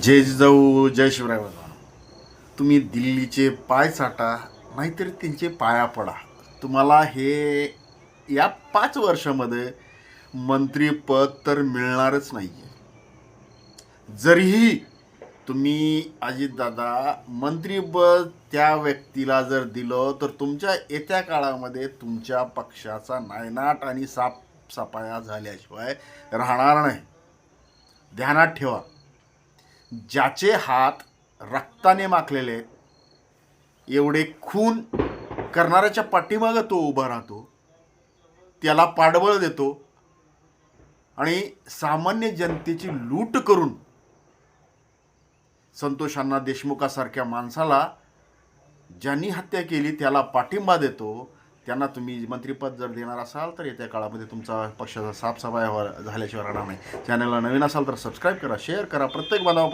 जय जिजाऊ जय शिवराय बाबा. तुम्ही दिल्लीचे पाय चाटा नाहीतर त्यांचे पाया पडा. तुम्हाला हे या 5 वर्षामध्ये मंत्रीपद तर मिळणारच नाही आहे. जरीही तुम्ही अजितदादा मंत्रीपद त्या व्यक्तीला जर दिलं तर तुमच्या येत्या काळामध्ये तुमच्या पक्षाचा नायनाट आणि साफसफाया झाल्याशिवाय राहणार नाही. ध्यानात ठेवा. ज्याचे हात रक्ताने माखलेले आहेत, एवढे खून करणाऱ्याच्या पाठीमागं तो उभा राहतो, त्याला पाठबळ देतो आणि सामान्य जनतेची लूट करून संतोष अण्णा देशमुखासारख्या माणसाला ज्यांनी हत्या केली त्याला पाठिंबा देतो. त्यांना तुम्ही मंत्रिपद जर देणार असाल तर येत्या काळामध्ये तुमचा पक्षाचा साफसफाई झाल्याशिवाय राहणार नाही. चॅनलला नवीन असाल तर सबस्क्राईब करा, शेअर करा. प्रत्येक बांधवा